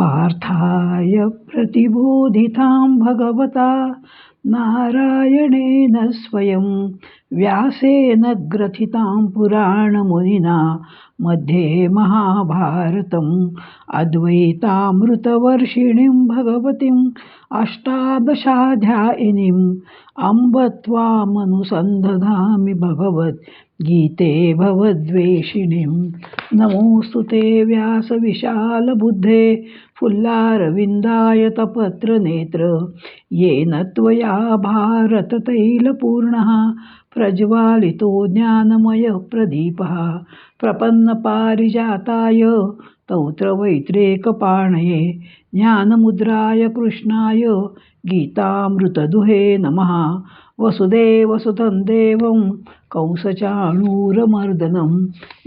पार्थाय प्रतिबोधितां भगवता नारायणेन स्वयं व्यासेन ग्रथितां पुराणमुनिना मध्ये महाभारतम् अद्वैतामृतवर्षिणीं भगवतीम् अष्टादशाध्यायिनीम् अम्ब त्वामनुसन्धधामि भगवद्गीते भवद्वेषिणीम्। नमोऽस्तु ते व्यासविशालबुद्धे फुल्लारविन्दायतपत्रनेत्र येन त्वया भारततैलपूर्णः प्रज्वालितो ज्ञानमयप्रदीपः प्रपन्नपारिजाताय तौत्रवैत्रेकपाणये ज्ञानमुद्राय कृष्णाय गीतामृतदुहे नमः। वसुदेवसुतं देवं कंसचाणूरमर्दनं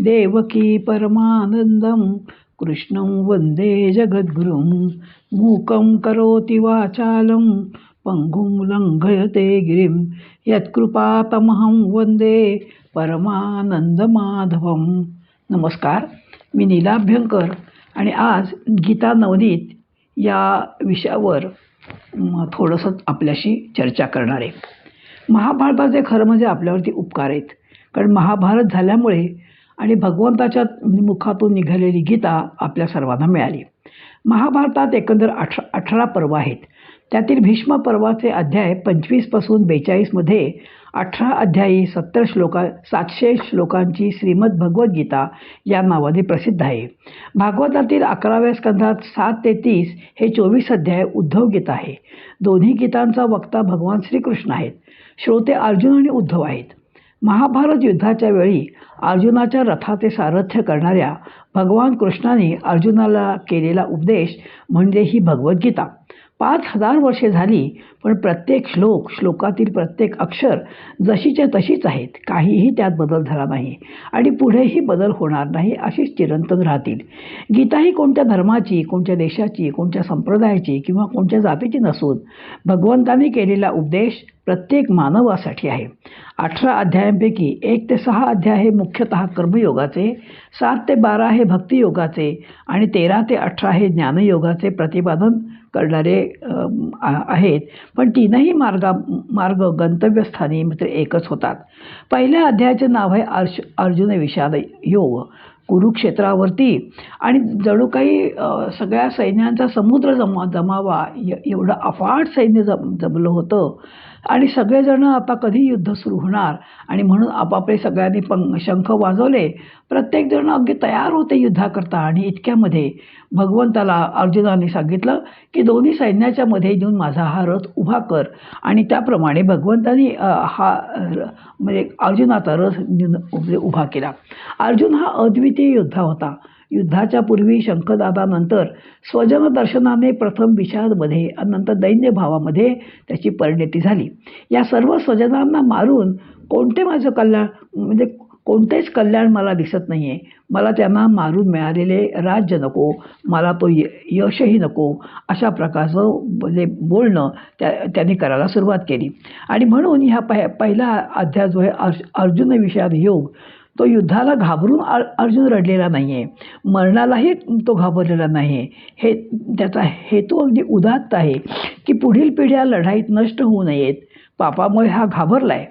देवकी परमानन्दं कृष्णं वन्दे जगद्गुरुं। मूकं करोति वाचालं पङ्गुं लङ्घयते गिरिं यत्कृपातमहं वन्दे परमानंदमाधवम। नमस्कार, मी नीला अभ्यंकर आणि आज गीता नवनीत या विषयावर थोडंसं आपल्याशी चर्चा करणार आहे. महाभारताचे खरं म्हणजे आपल्यावरती उपकार आहेत, कारण महाभारत झाल्यामुळे आणि भगवंताच्या मुखातून निघालेली गीता आपल्या सर्वांना मिळाली. महाभारतात एकंदर 18 पर्व आहेत. त्यातील भीष्म पर्वाचे अध्याय 25 पासून 42 मध्ये 18 अध्यायी 700 श्लोकांची श्रीमद भगवद्गीता या नावाने प्रसिद्ध आहे. भागवतातील 11व्या स्कंधात 7 ते 30 हे 24 अध्याय उद्धव गीता आहे. दोन्ही गीतांचा वक्ता भगवान श्रीकृष्ण आहेत. श्रोते अर्जुन आणि उद्धव आहेत. महाभारत युद्धाच्या वेळी अर्जुनाच्या रथाचे सारथ्य करणाऱ्या भगवान कृष्णाने अर्जुनाला केलेला उपदेश म्हणजे ही भगवद्गीता. 5000 वर्षे झाली, पण प्रत्येक श्लोकातील प्रत्येक अक्षर जशीच्या तशीच आहेत. काहीही त्यात बदल झाला नाही आणि पुढेही बदल होणार नाही, अशीच चिरंतन राहतील. गीता ही कोणत्या धर्माची, कोणत्या देशाची, कोणत्या संप्रदायाची किंवा कोणत्या जातीची नसून भगवंताने केलेला उपदेश प्रत्येक मानवासाठी आहे. 18 अध्यायांपैकी 1 ते 6 अध्याय हे मुख्यतः कर्मयोगाचे, 7 ते 12 हे भक्तियोगाचे आणि 13 ते 18 हे ज्ञानयोगाचे प्रतिपादन करणारे आहेत. पण तीनही मार्ग गंतव्यस्थानी मात्र एकच होतात. पहिल्या अध्यायाचे नाव आहे अर्जुन विषाद योग. कुरुक्षेत्रावरती आणि जणू काही सगळ्या सैन्यांचा समुद्र जमावा एवढं अफाट सैन्य जमलं होतं आणि सगळेजण आता कधी युद्ध सुरू होणार आणि म्हणून आपापले सगळ्यांनी शंख वाजवले. प्रत्येकजण अगदी तयार होते युद्धाकरता आणि इतक्यामध्ये भगवंताला अर्जुनाने सांगितलं की दोन्ही सैन्याच्या मध्ये येऊन माझा हा रथ उभा कर. आणि त्याप्रमाणे भगवंताने म्हणजे अर्जुनाचा रथ उभा केला. अर्जुन हा अद्वितीय योद्धा होता. युद्धाच्या पूर्वी शंखनादानंतर स्वजन दर्शनाने प्रथम विषादमध्ये आणि नंतर दैन्य भावामध्ये त्याची परिणती झाली. या सर्व स्वजनांना मारून कोणते माझं कल्याण म्हणजे कोणतेच कल्याण मला दिसत नाही आहे. मला त्यांना मारून मिळालेले राज्य नको, मला तो यशही नको, अशा प्रकारचं म्हणजे बोलणं त्यांनी करायला सुरुवात केली. आणि म्हणून ह्या पहिला अध्याय जो आहे अर्जुन विषाद योग, तो युद्धाला घाबरून अर्जुन रडलेला नाही आहे, मरणालाही तो घाबरलेला नाही आहे. हे त्याचा हेतू अगदी उदात्त आहे की पुढील पिढ्या लढाईत नष्ट होऊ नयेत. पापामुळे हा घाबरला आहे.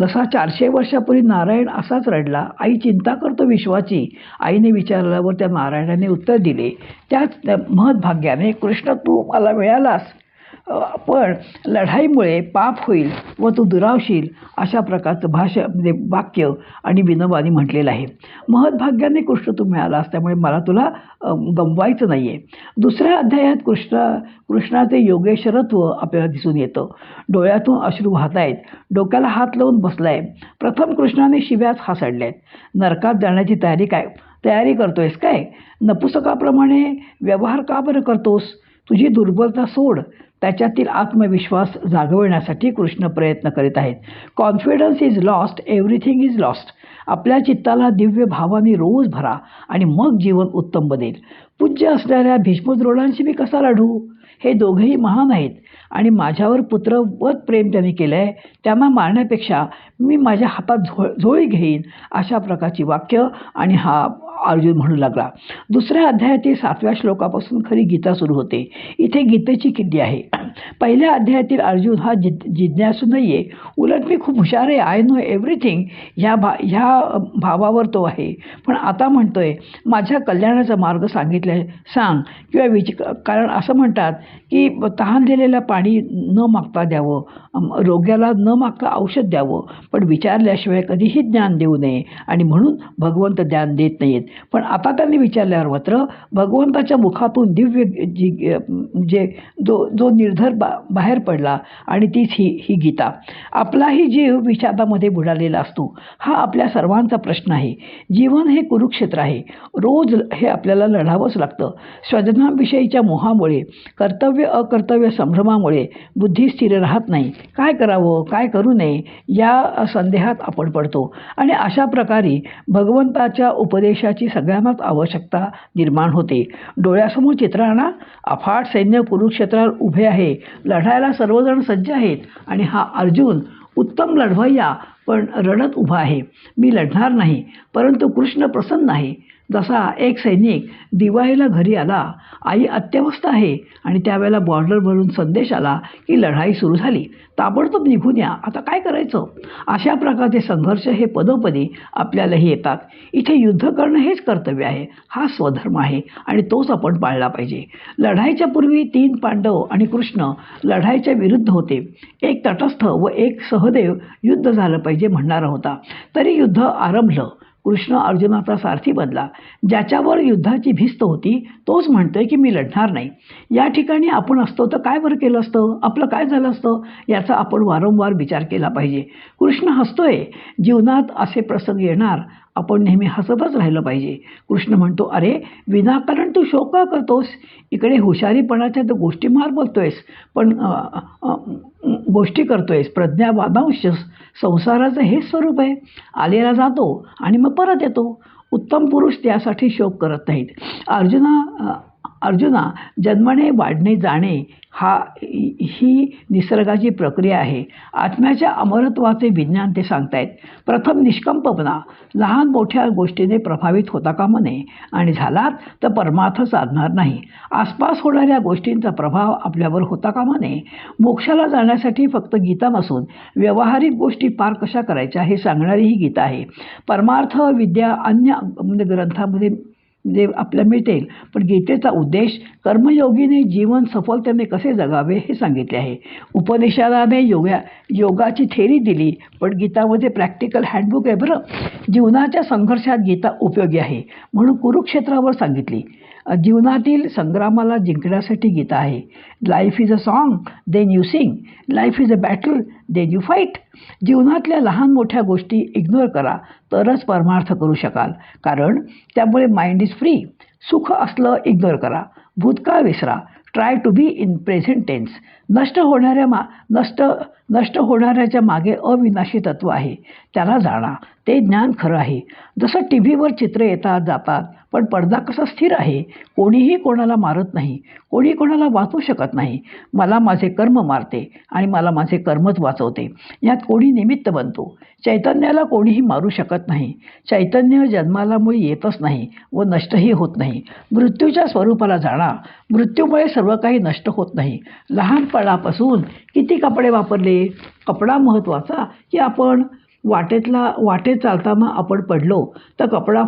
जसा 400 वर्षापूर्वी नारायण असाच रडला, आई चिंता करतो विश्वाची, आईने विचारल्यावर त्या नारायणाने उत्तर दिले. त्याच महद्भाग्याने कृष्ण तू मला मिळालास, पण लढाईमुळे पाप होईल व तू दुरावशील, अशा प्रकारचं म्हणजे वाक्य आणि विनोबाने म्हटलेलं आहे. महद्भाग्याने कृष्ण तू मिळालास, त्यामुळे मला तुला गमवायचं नाही आहे. दुसऱ्या अध्यायात कृष्णाचे योगेश्वरत्व आपल्याला दिसून येतं. डोळ्यातून अश्रू वाहत आहेत, डोक्याला हात लावून बसलाय. प्रथम कृष्णाने शिव्याच हासडल्यात. नरकात जाण्याची तयारी करतोयस काय? नपुसकाप्रमाणे व्यवहार का बरं करतोस? तुझी दुर्बलता सोड. त्याच्यातील आत्मविश्वास जागवण्यासाठी कृष्ण प्रयत्न करीत आहेत. Confidence is lost, everything is lost. आपल्या चित्ताला दिव्य भावाने रोज भरा आणि मग जीवन उत्तम बनेल. पूज्य असणाऱ्या भीष्मद्रोणांशी मी कसा लढू? हे दोघेही महान आहेत आणि माझ्यावर पुत्रवत प्रेम त्यांनी केलं आहे. त्यांना मारण्यापेक्षा मी माझ्या हातात झोळी घेईन, अशा प्रकारची वाक्य आणि हा अर्जुन म्हणू लागला. दुसऱ्या अध्यायातील 7व्या श्लोकापासून खरी गीता सुरू होते. इथे गीतेची किल्ली आहे. पहिल्या अध्यायातील अर्जुन हा जिज्ञासू नाही आहे, उलट मी खूप हुशार आहे, आय नो एव्हरीथिंग ह्या भावावर तो आहे. पण आता म्हणतोय माझ्या कल्याणाचा मार्ग सांग किंवा कारण असं म्हणतात की तहान दिलेलं पाणी न मागता द्यावं, रोग्याला न मागता औषध द्यावं, पण विचारल्याशिवाय कधीही ज्ञान देऊ नये आणि म्हणून भगवंत ज्ञान देत नाहीत. पण आता त्यांनी विचारल्यावर मात्र भगवंताच्या मुखातून दिव्य जो निर्धार बाहेर पडला आणि तीच ही गीता. आपलाही जीव विषादामध्ये बुडालेला असतो. हा आपल्या सर्वांचा प्रश्न आहे. जीवन हे कुरुक्षेत्र आहे. रोज हे आपल्याला लढावंच लागतं. स्वजनाविषयीच्या मोहामुळे, कर्तव्य अकर्तव्य संभ्रमामुळे बुद्धी स्थिर राहत नाही. काय करावं काय करू नये या संदेहात आपण पडतो आणि अशा प्रकारे भगवंताच्या उपदेशाची सगळ्यांनाच आवश्यकता निर्माण होते. डोळ्यासमोर चित्र आणा. अफाट सैन्य कुरुक्षेत्रावर उभे आहे. लढायला सर्वजण सज्ज आहेत आणि हा अर्जुन उत्तम लढवय्या पण रडत उभा आहे. मी लढणार नाही, परंतु कृष्ण प्रसन्न आहे. जसा एक सैनिक दिवाळीला घरी आला, आई अत्यवस्थ आहे आणि त्यावेळेला बॉर्डरवरून संदेश आला की लढाई सुरू झाली, ताबडतोब निघून या, आता काय करायचं. अशा प्रकारचे संघर्ष हे पदोपदी आपल्यालाही येतात. इथे युद्ध करणं हेच कर्तव्य आहे. हा स्वधर्म आहे आणि तोच आपण पाळला पाहिजे. लढाईच्या पूर्वी 3 पांडव आणि कृष्ण लढाईच्या विरुद्ध होते. एक तटस्थ व एक सहदेव युद्ध झालं पाहिजे म्हणणारा होता. तरी युद्ध आरंभलं. कृष्ण अर्जुनाचा सारथी बनला. ज्याच्यावर युद्धाची भिस्त होती तोच म्हणतोय की मी लढणार नाही. या ठिकाणी आपण असतो तर काय बरं केलं असतं, आपलं काय झालं असतं याचा आपण वारंवार विचार केला पाहिजे. कृष्ण हसतोय. जीवनात असे प्रसंग येणार, आपण नेहमी हसतच राहिलं पाहिजे. कृष्ण म्हणतो, अरे विनाकारण तू शोक का करतोस. इकडे हुशारीपणाच्या तर गोष्टी मार बोलतोयस, पण गोष्टी करतोयस. प्रज्ञावादांश संसाराचं हे स्वरूप आहे. आलेला जातो आणि मग परत येतो. उत्तम पुरुष त्यासाठी शोक करत नाहीत. अर्जुना जन्मणे वाढणे जाणे ही निसर्गाची प्रक्रिया आहे. आत्म्याच्या अमरत्वाचे विज्ञान ते सांगतायत. प्रथम निष्कंपपणा, लहान मोठ्या गोष्टीने प्रभावित होता कामा नये आणि झालात तर परमार्थ साधणार नाही. आसपास होणाऱ्या गोष्टींचा प्रभाव आपल्यावर होता कामा नये. मोक्षाला जाण्यासाठी फक्त गीता नसून व्यावहारिक गोष्टी पार कशा करायच्या हे सांगणारी ही गीता आहे. परमार्थ विद्या अन्य ग्रंथामध्ये जे आपल्याला मिळतील, पण गीतेचा उद्देश कर्मयोगीने जीवन सफलतेने कसे जगावे हे सांगितले आहे. उपनिषदाने योगाची थेरी दिली, पण गीतामध्ये प्रॅक्टिकल हँडबुक आहे बरं. जीवनाच्या संघर्षात गीता उपयोगी आहे म्हणून कुरुक्षेत्रावर सांगितली. जीवनातील संग्रामाला जिंकण्यासाठी गीता आहे. Life is a song then you sing, life is a battle then you fight. जीवनातल्या लहान मोठ्या गोष्टी इग्नोर करा तरच परमार्थ करू शकाल, कारण त्यामुळे माइंड इज फ्री. सुख असलं इग्नोर करा. भूतकाळ विसरा. Try to be in present tense. नष्ट होणाऱ्याच्या मागे अविनाशी तत्व आहे, त्याला जाणा. ते ज्ञान खरं आहे. जसं टी व्हीवर चित्र येतात जातात, पण पडदा कसा स्थिर आहे. कोणीही कोणाला मारत नाही, कोणी कोणाला वाचवू शकत नाही. मला माझे कर्म मारते आणि मला माझे कर्मच वाचवते. यात कोणी निमित्त बनतो. चैतन्याला कोणीही मारू शकत नाही. चैतन्य जन्माला मुळे येतच नाही व नष्टही होत नाही. मृत्यूच्या स्वरूपाला जाणा. मृत्यूमुळे सर्व काही नष्ट होत नाही. लहानपणापासून किती कपडे वापरले. कपडा महत्त्वाचा की आपण वाटेत चालताना आपण पडलो तर कपडा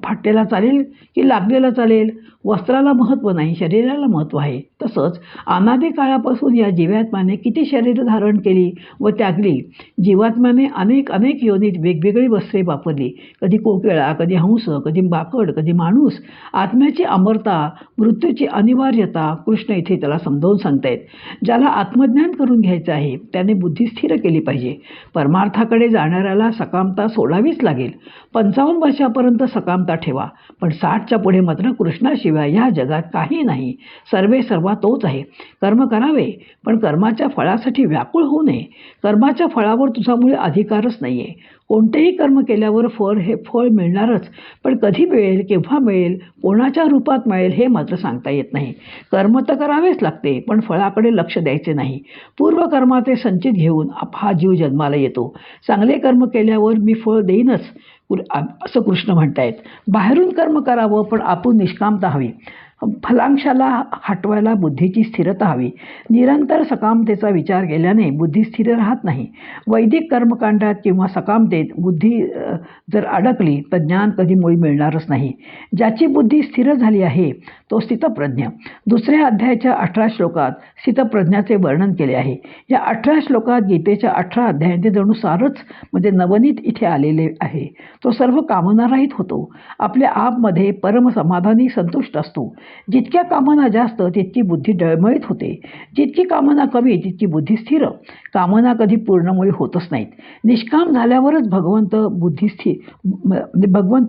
फाटलेला चालेल की लागलेला चालेल. वस्त्राला महत्त्व नाही, शरीराला महत्त्व आहे. तसंच अनादी काळापासून या जीवात्म्याने किती शरीर धारण केली व त्यागली. जीवात्म्याने अनेक योनीत वेगवेगळी वस्त्रे वापरली. कधी कोकिळा, कधी हंस, कधी बाकड, कधी माणूस. आत्म्याची अमरता, मृत्यूची अनिवार्यता कृष्ण इथे त्याला समजावून सांगतायत. ज्याला आत्मज्ञान करून घ्यायचं आहे त्याने बुद्धी स्थिर केली पाहिजे. परमार्थाकडे जाणाऱ्याला सकामता सोडावीच लागेल. 55 वर्षापर्यंत सकामता ठेवा, पण 60च्या पुढे मात्र कृष्णाशिवाय या जगात काही नाही. सर्वा तोच आहे. कर्म करावे, पण कर्माच्या फळासाठी व्याकुळ होऊ नये. कर्माच्या फळावर तुझ्यामुळे अधिकारच नाही आहे. कोणतेही कर्म केल्यावर फळ मिळणारच, पण कधी मिळेल, केव्हा मिळेल, कोणाच्या रूपात मिळेल हे मात्र सांगता येत नाही. कर्म तर करावेच लागते, पण फळाकडे लक्ष द्यायचे नाही. पूर्वकर्माचे संचित घेऊन हा जीव जन्माला येतो. चांगले कर्म केल्यावर मी फळ देईनच असं कृष्ण म्हणतायत. बाहेरून कर्म करावं, पण आतून निष्कामता हवी. फलांशाला हटवायला बुद्धीची स्थिरता हवी. निरंतर सकामतेचा विचार केल्याने बुद्धी स्थिर राहत नाही. वैदिक कर्मकांडात किंवा सकामतेत बुद्धी जर अडकली तर ज्ञान कधी मुळी मिळणारच नाही. ज्याची बुद्धी स्थिर झाली आहे तो स्थितप्रज्ञ. दुसऱ्या अध्यायाच्या 18 श्लोकात स्थितप्रज्ञाचे वर्णन केले आहे. या 18 श्लोकात गीतेच्या 18 अध्यायांचे जणू सारच म्हणजे नवनीत इथे आलेले आहे. तो सर्व कामनारहित होतो. आपल्या आपमध्ये परमसमाधानी संतुष्ट असतो. जितक्या कामना जास्त तितकी बुद्धी डळमळीत होते. जितकी कामना कमी तितकी बुद्धी स्थिर. कामना कधी पूर्णमुळी होतच नाहीत. निष्काम झाल्यावरच भगवंत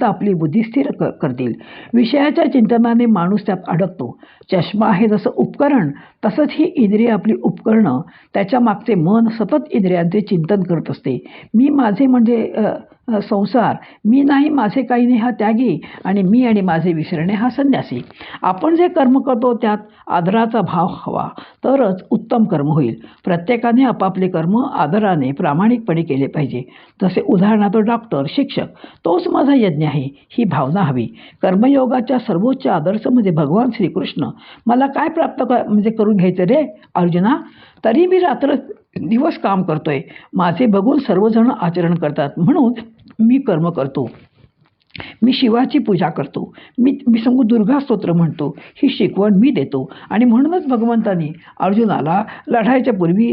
आपली बुद्धी स्थिर करतील. विषयाच्या चिंतनाने माणूस त्यात अडकतो. चष्मा आहे जसं उपकरण, तसंच ही इंद्रिय आपली उपकरणं. त्याच्या मागचे मन सतत इंद्रियांचे चिंतन करत असते. मी माझे म्हणजे संसार, मी नाही माझे काही नाही हा त्यागी, आणि मी आणि माझे विसरणे हा संन्यासी. आपण जे कर्म करतो त्यात आदराचा भाव हवा, तरच उत्तम कर्म होईल. प्रत्येकाने आपापले कर्म आदराने प्रामाणिकपणे केले पाहिजे. जसे उदाहरणार्थ डॉक्टर, शिक्षक, तोच माझा यज्ञ आहे ही भावना हवी. कर्मयोगाच्या सर्वोच्च आदर्श म्हणजे भगवान श्रीकृष्ण. मला काय प्राप्त म्हणजे करून घ्यायचं रे अर्जुना? तरी मी रात्र दिवस काम करतोय. माझे बघून सर्वजण आचरण करतात म्हणून मी कर्म करतो. मी शिवाची पूजा करतो. मी सांगू दुर्गा स्तोत्र म्हणतो. ही शिकवण मी देतो. आणि म्हणूनच भगवंतांनी अर्जुनाला लढायच्या पूर्वी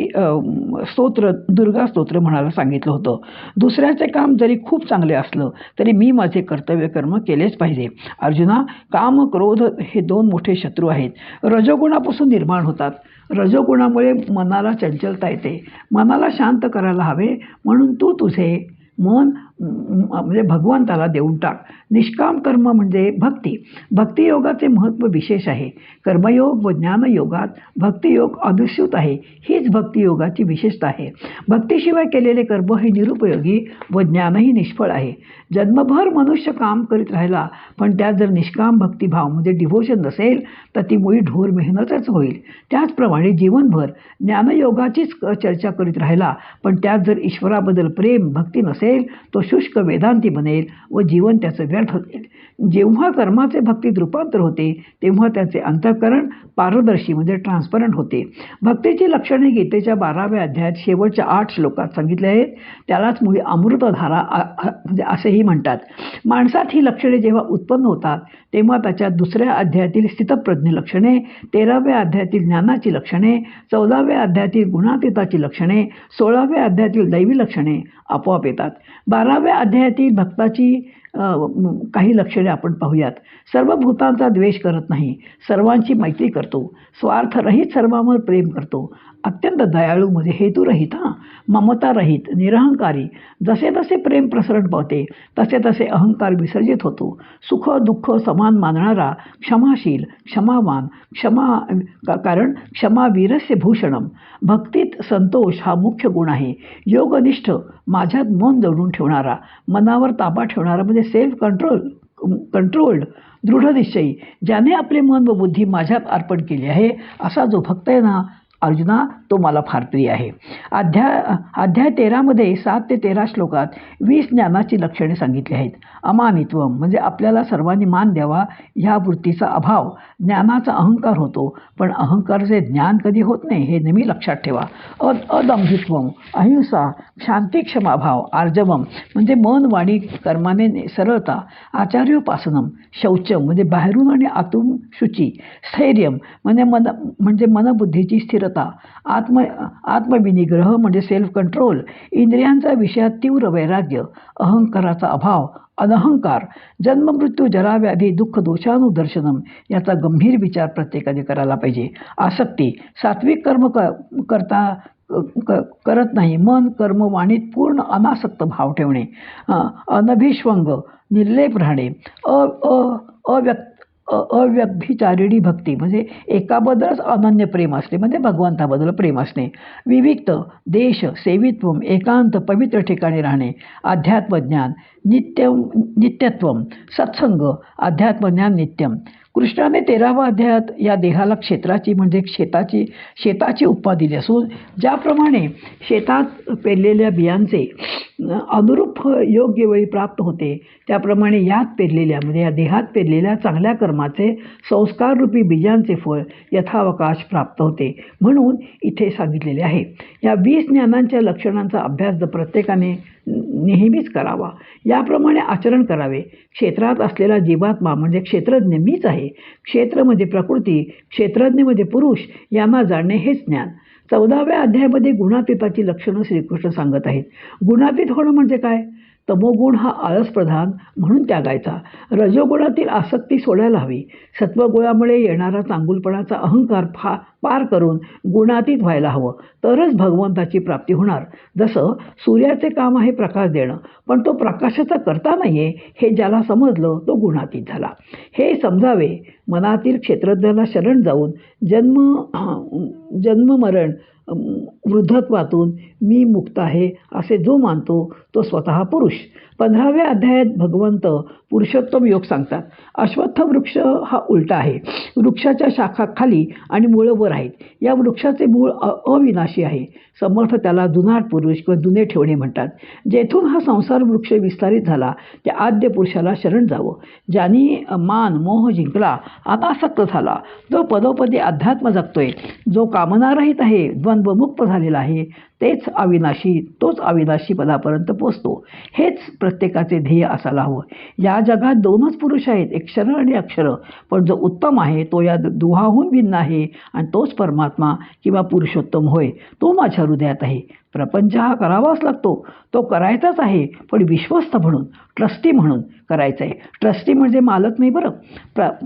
दुर्गा स्तोत्र म्हणायला सांगितलं होतं. दुसऱ्याचे काम जरी खूप चांगले असलं तरी मी माझे कर्तव्य कर्म केलेच पाहिजे. अर्जुना, काम क्रोध हे 2 मोठे शत्रू आहेत. रजोगुणापासून निर्माण होतात. रजोगुणामुळे मनाला चंचलता येते. मनाला शांत करायला हवे, म्हणून तू तुझे मन म्हणजे भगवंताला देऊन टाक. निष्काम कर्म म्हणजे भक्ती. भक्तियोगाचे महत्त्व विशेष आहे. कर्मयोग व ज्ञानयोगात भक्तियोग अनुस्यूत आहे. हीच भक्तियोगाची विशेषता आहे. भक्तीशिवाय केलेले कर्म हे निरुपयोगी व ज्ञानही निष्फळ आहे. जन्मभर मनुष्य काम करीत राहिला, पण त्यात जर निष्काम भक्तिभाव म्हणजे डिव्होशन नसेल तर ती मुळी ढोर मेहनतच होईल. त्याचप्रमाणे जीवनभर ज्ञानयोगाचीच चर्चा करीत राहिला, पण त्यात जर ईश्वराबद्दल प्रेम भक्ती नसेल तो शुष्क वेदांती बनेल व जीवन त्याचं व्यर्थ होईल. जेव्हा कर्माचे भक्तीत रूपांतर होते तेव्हा त्याचे अंतःकरण पारदर्शी म्हणजे ट्रान्सपरंट होते. भक्तीची लक्षणे गीतेच्या 12व्या अध्यायात शेवटच्या 8 श्लोकात सांगितले आहेत. त्यालाच मुळी अमृतधारा म्हणजे असेही म्हणतात. माणसात ही लक्षणे जेव्हा उत्पन्न होतात तेव्हा त्याच्यात 2ऱ्या अध्यायातील स्थितप्रज्ञ लक्षणे, 13व्या अध्यायातील ज्ञानाची लक्षणे, 14व्या अध्यायातील गुणातीताची लक्षणे, 16व्या अध्यायातील दैवी लक्षणे आपोआप येतात. 12व्या अध्यायातील भक्ताची काही लक्षणे आपण पाहूयात. सर्व भूतांचा द्वेष करत नाही, सर्वांची मैत्री करतो, स्वार्थरहित सर्वांवर प्रेम करतो, अत्यंत दयाळू म्हणजे हेतुरहित, ममतारहित, निरहंकारी. जसे जसे प्रेम प्रसरण पावते तसे तसे अहंकार विसर्जित होतो. सुख दुःख समान मानणारा, क्षमाशील, क्षमावान, कारण क्षमा वीरस्य भूषणम. भक्तीत संतोष हा मुख्य गुण आहे. योगनिष्ठ, माझ्यात मन जोडून ठेवणारा, मनावर ताबा ठेवणारा म्हणजे सेल्फ कंट्रोल्ड, दृढनिश्चयी, ज्याने आपले मन व बुद्धी माझ्यात अर्पण केली आहे असा जो भक्त आहे ना अर्जुना, तो मला फार प्रिय आहे. अध्याय 13मध्ये 7 ते 13 श्लोकात 20 ज्ञानाची लक्षणे सांगितली आहेत. अमानित्व म्हणजे आपल्याला सर्वांनी मान द्यावा ह्या वृत्तीचा अभाव. ज्ञानाचा अहंकार होतो, पण अहंकाराचे ज्ञान कधी होत नाही हे नेहमी लक्षात ठेवा. अदंभित्वम, अहिंसा, शांतिक्षमाभाव, आर्जवम म्हणजे मन वाणी कर्माने सरळता, आचार्योपासनम, शौचम म्हणजे बाहेरून आणि आतून शुची, स्थैर्यम म्हणजे मनबुद्धीची स्थिरता, आत्मविनिग्रह म्हणजे सेल्फ कंट्रोल, इंद्रियांचा विषयात तीव्र वैराग्य, अहंकाराचा अभाव, अनहंकार, जन्ममृत्यू जराव्याधी दुःख दोषानुदर्शनम याचा गंभीर विचार प्रत्येकाने करायला पाहिजे. आसक्ती, सात्विक कर्म करत नाही, मन कर्म वाणीत पूर्ण अनासक्त भाव ठेवणे, अनभिष्वंग, निर्लेप राहणे, अव्यभिचारिणी भक्ती म्हणजे एकाबद्दलच अनन्य प्रेम असणे म्हणजे भगवंताबद्दल प्रेम असणे. विविक्त देश सेवित्व एकांत पवित्र ठिकाणी राहणे. अध्यात्मज्ञान नित्यत्वम सत्संग अध्यात्मज्ञान नित्यम. कृष्णाने 13व्या अध्यायात या देहाला क्षेत्राची म्हणजे शेताची उपमा दिली असून ज्याप्रमाणे शेतात पेरलेल्या बियांचे अनुरूप फळ योग्य वेळी प्राप्त होते त्याप्रमाणे यात पेरलेल्या म्हणजे या देहात पेरलेल्या चांगल्या कर्माचे संस्काररूपी बीजांचे फळ यथावकाश प्राप्त होते म्हणून इथे सांगितलेले आहे. या 20 ज्ञानांच्या लक्षणांचा अभ्यास जर प्रत्येकाने नेहमीच करावा. याप्रमाणे आचरण करावे. क्षेत्रात असलेला जीवात्मा म्हणजे क्षेत्रज्ञ मीच आहे. क्षेत्र म्हणजे प्रकृती, क्षेत्रज्ञ म्हणजे पुरुष यांना जाणणे हेच ज्ञान. 14व्या अध्यायामध्ये गुणातीताची लक्षणं श्रीकृष्ण सांगत आहेत. गुणातीत होणं म्हणजे काय? तमोगुण हा आळस प्रधान म्हणून त्यागायचा. रजोगुणातील आसक्ती सोडायला हवी. सत्वगुणामुळे येणारा चांगुलपणाचा अहंकार पार करून गुणातीत व्हायला हवं. तरच भगवंताची प्राप्ती होणार. जसं सूर्याचे काम आहे प्रकाश देणं पण तो प्रकाशाचा करता नाहीये हे ज्याला समजलं तो गुणातीत झाला. हे समजावे. मनातील क्षेत्रज्ञाला शरण जाऊन जन्म मरण वृद्धत्वातून मी मुक्त आहे असे जो मानतो तो स्वतः पुरुष. 15व्या अध्यायात भगवंत पुरुषोत्तम योग सांगतात. अश्वत्थ वृक्ष हा उलटा आहे. वृक्षाच्या शाखा खाली आणि मुळं वर आहेत. या वृक्षाचे मूळ अविनाशी आहे. समर्थ त्याला दुनाट पुरुष किंवा दुने ठेवणे म्हणतात. जेथून हा संसार वृक्ष विस्तारित झाला त्या आद्य पुरुषाला शरण जावं. ज्यांनी मान मोह जिंकला अनासक्त झाला, जो पदोपदी अध्यात्म जगतोय, जो कामनारहित आहे, द्वंद्वमुक्त झालेला आहे तोच अविनाशी पदापर्यंत पोचतो. हेच प्रत्येकाचे ध्येय असायला हवं. या जगात 2च पुरुष आहेत, एक क्षर आणि अक्षर. पण जो उत्तम आहे तो या दुहाहून भिन्न आहे आणि तोच परमात्मा किंवा पुरुषोत्तम होय. तो माझ्या हृदयात आहे. प्रपंच हा करावाच लागतो. तो करायचाच आहे पण विश्वस्त म्हणून, ट्रस्टी म्हणून करायचं आहे. ट्रस्टी म्हणजे मालक नाही बरं.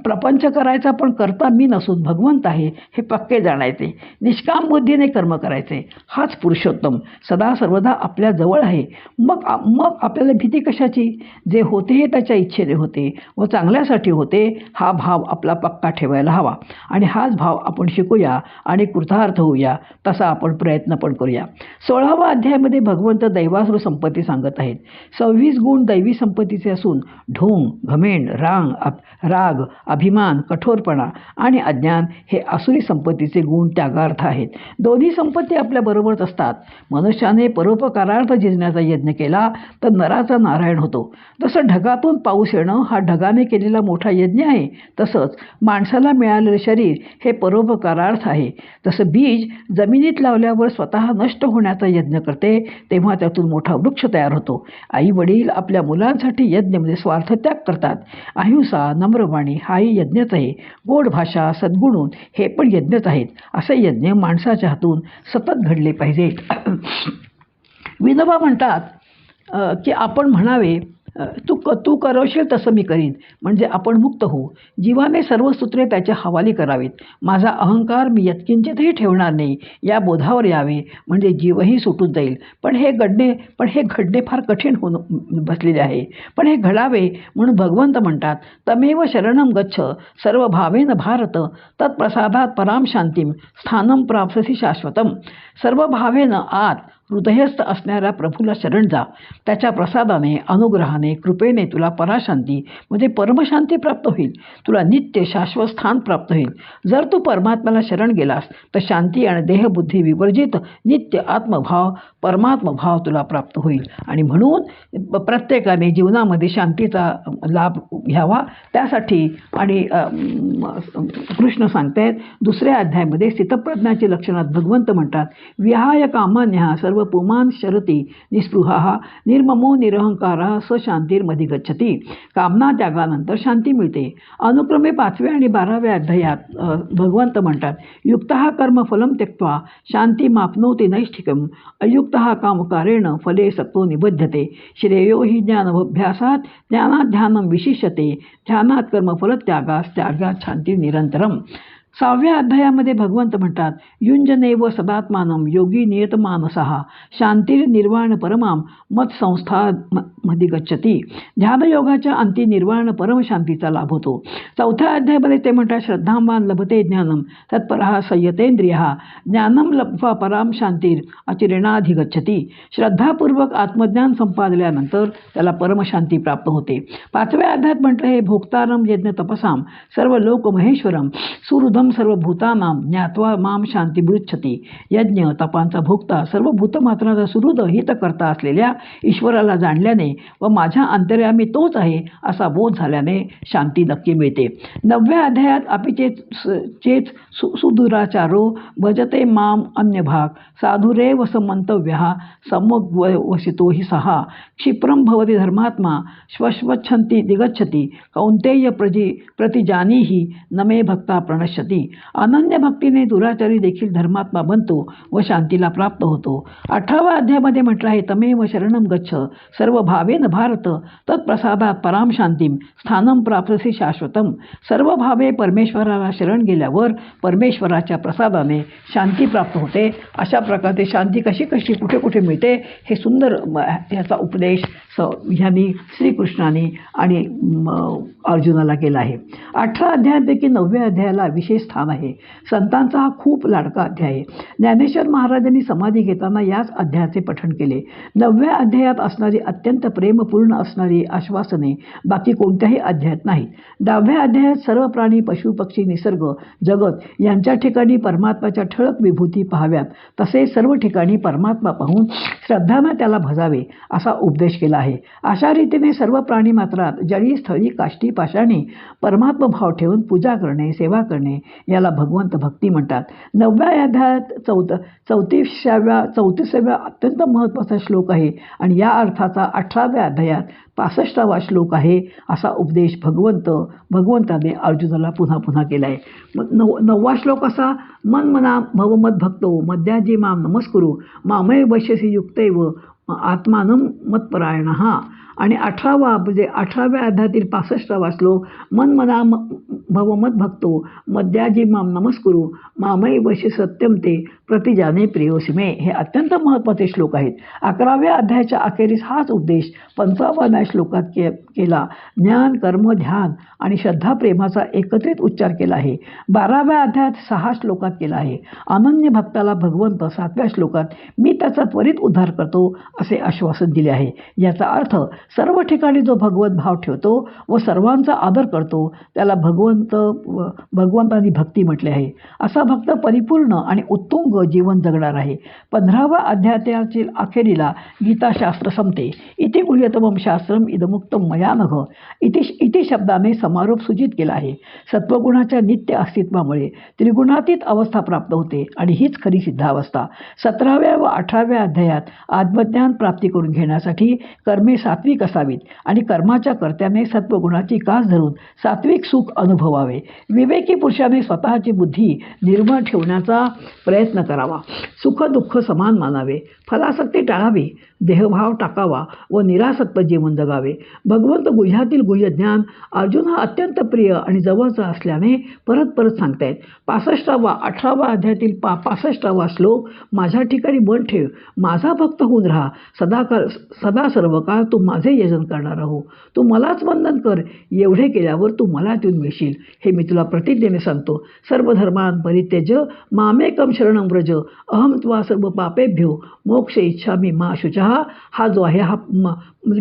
प्रपंच करायचा पण करता मी नसून भगवंत आहे हे पक्के जाणायचे. निष्काम बुद्धीने कर्म करायचे. हाच पुरुषोत्तम सदा सर्वदा आपल्या जवळ आहे. मग आपल्याला भीती कशाची? जे होते हे त्याच्या इच्छेने होते व चांगल्यासाठी होते हा भाव आपला पक्का ठेवायला हवा. आणि हाच भाव आपण शिकूया आणि कृतार्थ होऊया. तसा आपण प्रयत्न पण करूया. 16व्या अध्यायामध्ये भगवंत दैवासुर संपत्ती सांगत आहेत. 26 गुण दैवी संपत्तीचे असून ढोंग, घमेंड, राग, अभिमान, कठोरपणा आणि अज्ञान हे आसुरी संपत्तीचे गुण त्यागार्थ आहेत. दोन्ही संपत्ती आपल्या बरोबरच असतात. मनुष्याने परोपकारार्थ झिजण्याचा यज्ञ केला तर नराचा नारायण होतो. जसं ढगातून पाऊस येणं हा ढगाने केलेला मोठा यज्ञ आहे तसंच माणसाला मिळालेले शरीर हे परोपकारार्थ आहे. जसं बीज जमिनीत लावल्यावर स्वतः नष्ट होण्याचा यज्ञ करते तेव्हा त्यातून मोठा वृक्ष तयार होतो. आई वडील आपल्या मुलांसाठी यज्ञ स्वार्थत्याग करतात. अहिंसा, नम्रवाणी हाही यज्ञच आहे. गोड भाषा, सद्गुण हे पण यज्ञच आहेत. असे यज्ञ माणसाच्या हातून सतत घडले पाहिजेत. विनोबा म्हणतात की आपण म्हणावे तू करवशील तसं मी करीन म्हणजे आपण मुक्त होऊ. जीवाने सर्व सूत्रे त्याच्या हवाली करावीत. माझा अहंकार मी यत्किंचितही ठेवणार नाही या बोधावर यावे म्हणजे जीवही सुटून जाईल. पण हे घडणे फार कठीण होऊन बसलेले आहे. पण हे घडावे म्हणून भगवंत म्हणतात तमेव शरणम गच्छ सर्व भावेन भारत तत्प्रसादात पराम शांतीम स्थानम प्राप्स्यसि शाश्वतम. सर्व भावेनं आत हृदयस्थ असणाऱ्या प्रभूला शरण जा. त्याच्या प्रसादाने, अनुग्रहाने, कृपेने तुला पराशांती म्हणजे परमशांती प्राप्त होईल. तुला नित्य शाश्वत स्थान प्राप्त होईल. जर तू परमात्म्याला शरण गेलास तर शांती आणि देहबुद्धी विवर्जित नित्य आत्मभाव परमात्मभाव तुला प्राप्त होईल. आणि म्हणून प्रत्येकाने जीवनामध्ये शांतीचा लाभ घ्यावा. त्यासाठी आणि कृष्ण सांगतायत 2ऱ्या अध्यायामध्ये स्थितप्रज्ञाची लक्षणात भगवंत म्हणतात विहाय कामान्यः सर्व पुमान शरती निस्पृहा निर्ममो निरहंकारा स शांतीर्मधी गच्छती. कामना त्यागानंतर शांती मिळते. अनुक्रमे 5व्या आणि 12व्या अध्यायात भगवंत म्हणतात युक्तः कर्मफलम त्यक्त्वा शांती माप्नोति नैष्ठिकम अयुक्तः कामकारेण फले सक्तो निबध्यते. श्रेयो हि ज्ञानाभ्यासात ज्ञानात ध्यानं विशिष्यते ध्यानात कर्मफल त्यागात शांती निरंतरम. 6व्या अध्यायामध्ये भगवंत म्हणतात, युंजनेव सदात्मानं योगी नियतमानसः शांतिर्निर्वाण परमाम मत संस्था मध्ये गच्छती. ध्यानयोगाच्या अंती निर्वाण परमशांतीचा लाभ होतो. 4थ्या अध्यायामध्ये ते म्हणतात, श्रद्धावान लभते ज्ञानम तत्परः संयतेंद्रियः ज्ञानम लब्ध्वा पराम शांतीर अचिरेणाधिगच्छती. श्रद्धापूर्वक आत्मज्ञान संपादल्यानंतर त्याला परमशांती प्राप्त होते. 5व्या अध्यायात म्हटलं आहे, भोक्तारम यज्ञ तपसाम सर्व लोक महेश्वरम सुहृदम सर्वभूतानां ज्ञात्वा माम शांती मृच्छती. यज्ञ तपांचा भोगता सर्व भूतमात्राचा सुहृद हित करता असलेल्या ईश्वराला जाणल्याने व माझ्या अंतर्यामी तोच आहे असा बोध झाल्याने शांती नक्की मिळते. 9व्या अध्यायात चेत सुदुराचारो भजते माम अन्य भाग साधुरेव समंतव्यः समवसितो हि सहा क्षिप्रम भवति धर्मात्मा श्वश्वच्छन्ति दिगच्छति कौंतेय प्रतिजानीहि नमे भक्ता प्रणश्यती. अनन्य भक्तीने दुराचारी देखील धर्मात्मा बनतो व शांतीला प्राप्त होतो. 8व्या अध्यायामध्ये म्हटलं आहे, तमेव शरणम गच्छ सर्व भावेन भारत तत्प्रसादात पराम शांतीम स्थानम प्राप्तसी शाश्वतम. सर्व भावे परमेश्वराला शरण गेल्यावर परमेश्वराच्या प्रसादाने शांती प्राप्त होते. अशा प्रकारे शांती कशी कशी कुठे कुठे मिळते हे सुंदर याचा उपदेश ह्यांनी श्रीकृष्णाने आणि अर्जुनाला केला आहे. 18 अध्यायापैकी 9व्या अध्यायाला विशेष स्थान आहे. संतांचा हा खूप लाडका अध्याय आहे. ज्ञानेश्वर महाराजांनी समाधी घेताना याच अध्यायाचे पठण केले. 9व्या अध्यायात असणारी अत्यंत प्रेमपूर्ण असणारी आश्वासने बाकी कोणत्याही अध्यायात नाहीत. 10व्या अध्यायात सर्व प्राणी पशु पक्षी निसर्ग जगत यांच्या ठिकाणी परमात्म्याच्या ठळक विभूती पाहाव्यात तसे सर्व ठिकाणी परमात्मा पाहून श्रद्धाने त्याला भजावे असा उपदेश केला आहे. अशा रीतीने सर्व प्राणी मात्रात जळी स्थळी काष्टी पाषाणी परमात्मा भाव ठेवून पूजा करणे सेवा करणे याला भगवंत भक्ती म्हणतात. 9व्या अध्यायात 34व्या अत्यंत महत्त्वाचा श्लोक आहे आणि या अर्थाचा 18व्या अध्यायात 65वा श्लोक आहे असा उपदेश भगवंताने अर्जुनाला पुन्हा पुन्हा केला आहे. 9वा श्लोक असा, मन मना भवमद भक्तो मद्याजी माम नमस्कुरु मामय वश्यसी युक्तैव आत्मानं मत्परायणः. आणि 18व्या अध्यायातील 65वा श्लोक, मन मना भवमद भक्तो मद्याजी माम नमस्कुरु मामय वशी सत्यम ते प्रतिजाने प्रियोसिमे. हे अत्यंत महत्त्वाचे श्लोक आहेत. 11व्या अध्यायाच्या अखेरीस हाच उपदेश 55व्या श्लोकात केला. ज्ञान कर्म ध्यान आणि श्रद्धा प्रेमाचा एकत्रित उच्चार केला आहे. 12व्या अध्यायात 6 श्लोकात केला आहे. अनन्य भक्ताला भगवंत 7व्या श्लोकात मी त्याचा त्वरित उद्धार करतो असे आश्वासन दिले आहे. याचा अर्थ सर्व ठिकाणी जो भगवत भाव ठेवतो व सर्वांचा आदर करतो त्याला भगवंतानी भक्ती म्हटले आहे. असा भक्त परिपूर्ण आणि उत्तुंग जीवन जगणार आहे. 15व्या अध्यायातील अखेरीला गीताशास्त्र संपते. इति गुह्यतमं शास्त्रम इदमुक्तम मया नघ इति शब्दाने समारोप सूचित केला आहे. सत्वगुणाच्या नित्य अस्तित्वामुळे त्रिगुणातीत अवस्था प्राप्त होते आणि हीच खरी सिद्धावस्था. 17व्या व 18व्या अध्यायात आत्मज्ञान प्राप्ती करून घेण्यासाठी कर्मे सात्विक असावीत आणि कर्माच्या कर्त्याने सत्वगुणाची कास धरून सात्विक सुख अनुभवावे. विवेकी पुरुषाने स्वतःची बुद्धी निर्मळ ठेवण्याचा प्रयत्न करावा. सुख दुःख समान मानावे. फलासक्ती टाळावी. देहभाव टाकावा व निरासक्त जीवन जगावे. भगवंत गुह्यातील गुह्य ज्ञान अर्जुन हा अत्यंत प्रिय आणि जवळचा असल्याने परत परत सांगतायत. 18व्या अध्यायातील 65वा श्लोक, माझ्या ठिकाणी मन ठेव, माझा भक्त होऊन राहा, सदा सर्व काळ तू माझे यजन करणार हो, तू मलाच वंदन कर, एवढे केल्यावर तू मला येऊन मिळशील हे मी तुला प्रतिज्ञेने सांगतो. सर्व धर्मान परित्यज्य मामेकम शरणं व्रज अहम त्वा सर्व पापेभ्यो मोक्ष इच्छामि मा शुचः. हा जो आहे हा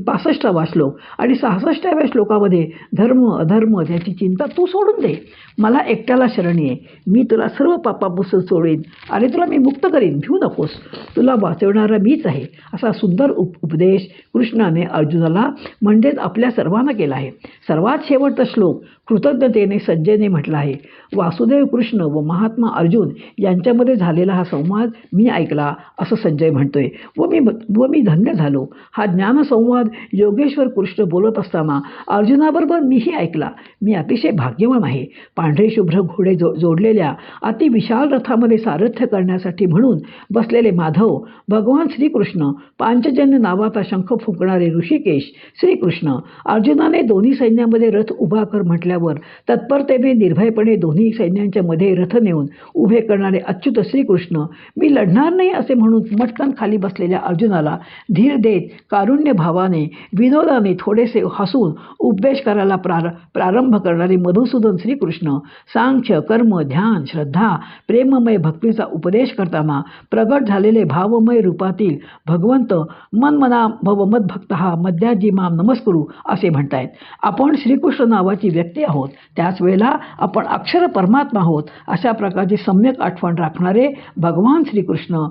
65वा श्लोक. आणि 66व्या श्लोकामध्ये धर्म अधर्म याची चिंता तू सोडून दे, मला एकट्याला शरण ये, मी तुला सर्व पापापासून सोडेन आणि तुला मी मुक्त करीन, भिऊ नकोस, तुला वाचवणारा मीच आहे असा सुंदर उपदेश कृष्णाने अर्जुनाला म्हणजेच आपल्या सर्वांना केला आहे. सर्वात शेवटचा श्लोक कृतज्ञतेने संजयने म्हटला आहे. वासुदेव कृष्ण व महात्मा अर्जुन यांच्यामध्ये झालेला हा संवाद मी ऐकला असं संजय म्हणतोय व मी धन्य झालो. हा ज्ञानसंवाद योगेश्वर कृष्ण बोलत असताना अर्जुनाबरोबर मीही ऐकला. मी अतिशय भाग्यवान आहे. पांढरे शुभ्र घोडे जोडलेल्या अति विशाल रथामध्ये सारथ्य करण्यासाठी म्हणून बसलेले माधव, भगवान श्रीकृष्ण, पांचजन्य नावाचा शंख फुंकणारे ऋषिकेश, श्रीकृष्ण, अर्जुनाने दोन्ही सैन्यामध्ये रथ उभा कर म्हटल्यावर तत्परतेने निर्भयपणे दोन्ही सैन्यांच्या मध्ये रथ नेऊन उभे करणारे अच्युत श्रीकृष्ण, मी लढणार नाही असे म्हणून मटकन खाली बसलेल्या अर्जुनाला धीर देत कारुण्य भावाने विनोदाने थोडेसे हसून उपदेश करायला प्रारंभ करणारे मधुसूदन श्रीकृष्ण, सांख्य, कर्म, ध्यान, श्रद्धा, प्रेममय भक्तीचा उपदेश करताना प्रगट झालेले भावमय रूपातील भगवंत मनमना भव मद्भक्त मध्याजी माम नमस्कुरू असे म्हणतायत. आपण श्रीकृष्ण नावाची व्यक्ती आहोत, त्याच वेळेला आपण अक्षर परमात्मा आहोत अशा प्रकारची सम्यक आठवण राखणारे भगवान श्रीकृष्ण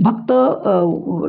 भक्त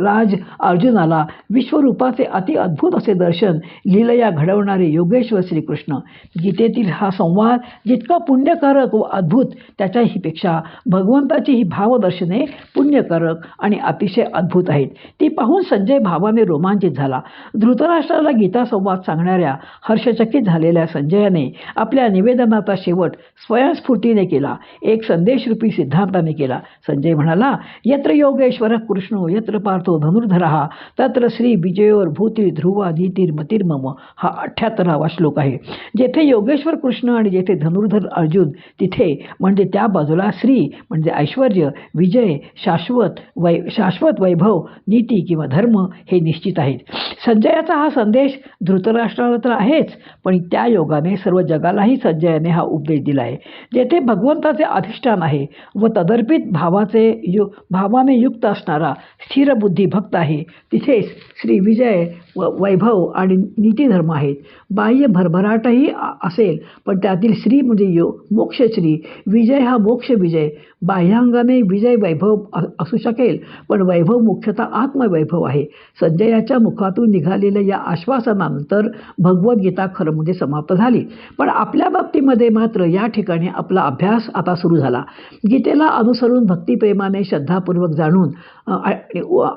राज अर्जुनाला विश्वरूपाचे अति अद्भुत असे दर्शन लीलया घडवणारे योगेश्वर श्रीकृष्ण. गीतेतील हा संवाद जितका पुण्यकारक व अद्भुत त्याच्याही पेक्षा भगवंताची ही भावदर्शने पुण्यकारक आणि अतिशय अद्भुत आहेत. ती पाहून संजय भावाने रोमांचित झाला. धृतराष्ट्राला गीता संवाद सांगणाऱ्या हर्षचकित झालेल्या संजयाने आपल्या निवेदनाचा शेवट स्वयंस्फूर्तीने केला, एक संदेशरूपी सिद्धांताने केला. संजय म्हणाला, यत्र योगेश्वर कृष्णो यत्र पार्थो धनुर्धरः तत्र श्री विजयोर भूती ध्रुवा नीतिर्मतिर्मम. हा 78वा श्लोक आहे. जेथे योगेश्वर कृष्ण आणि जेथे धनुर्धर अर्जुन तिथे म्हणजे त्या बाजूला श्री म्हणजे ऐश्वर, विजय, शाश्वत वैभव, नीती किंवा धर्म हे निश्चित आहेत. संजयाचा हा संदेश धृतराष्ट्राला तर आहेच, पण त्या योगाने सर्व जगालाही संजयाने हा उपदेश दिला आहे. जेथे भगवंताचे अधिष्ठान आहे व तदर्पित भावाने युक्त असणारा स्थिर बुद्धी भक्त आहे, तिथेच श्री विजय वैभव आणि नीतिधर्म आहेत. बाह्य भरभराटही असेल, पण त्यातील श्री म्हणजे मोक्षश्री, विजय हा मोक्ष विजय. बाह्यांगाने विजय वैभव असू शकेल, पण वैभव मुख्यतः आत्मवैभव आहे. संजयाच्या मुखातून निघालेल्या या आश्वासनानंतर भगवद्गीता खरं म्हणजे समाप्त झाली. पण आपल्या बाबतीमध्ये मात्र या ठिकाणी आपला अभ्यास आता सुरू झाला. गीतेला अनुसरून भक्तिप्रेमाने श्रद्धापूर्वक जाणून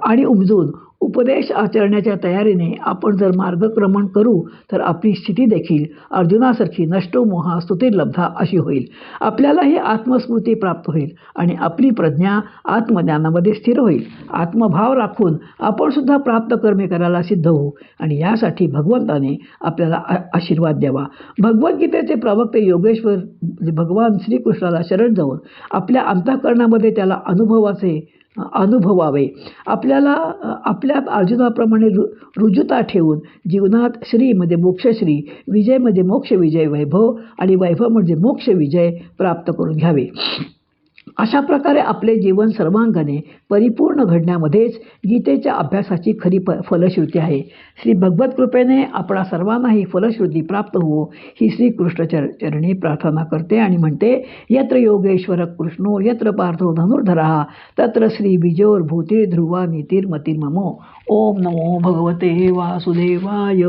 आणि उमजून उपदेश आचरण्याच्या तयारीने आपण जर मार्गक्रमण करू तर आपली स्थिती देखील अर्जुनासारखी नष्टो मोहा स्तुतिर्लब्धा अशी होईल. आपल्यालाही आत्मस्मृती प्राप्त होईल आणि आपली प्रज्ञा आत्मज्ञानामध्ये स्थिर होईल. आत्मभाव राखून आपण सुद्धा प्राप्त कर्मे करायला सिद्ध होऊ आणि यासाठी भगवंताने आपल्याला आशीर्वाद द्यावा. भगवद्गीतेचे प्रवक्ते योगेश्वर भगवान श्रीकृष्णाला शरण जाऊन आपल्या अंतःकरणामध्ये त्याला अनुभवावे. आपल्यात अर्जुनाप्रमाणे रुजुता ठेवून जीवनात श्री म्हणजे मोक्षश्री, विजय म्हणजे मोक्ष विजय, वैभव आणि वैभव म्हणजे मोक्ष विजय प्राप्त करून घ्यावे. अशा प्रकारे आपले जीवन सर्वांगाने परिपूर्ण घडण्यामध्येच गीतेच्या अभ्यासाची खरी फलश्रुती आहे. श्री भगवत कृपेने आपणा सर्वांनाही फलश्रुती प्राप्त हो ही श्रीकृष्ण चरणी प्रार्थना करते आणि म्हणते, यत्र योगेश्वर कृष्णो यत्र पार्थो धनुर्धरः तत्र श्री विजयोर भूती ध्रुवा नीतिर्मतिर्ममो. ओम नमो भगवते वासुदेवाय.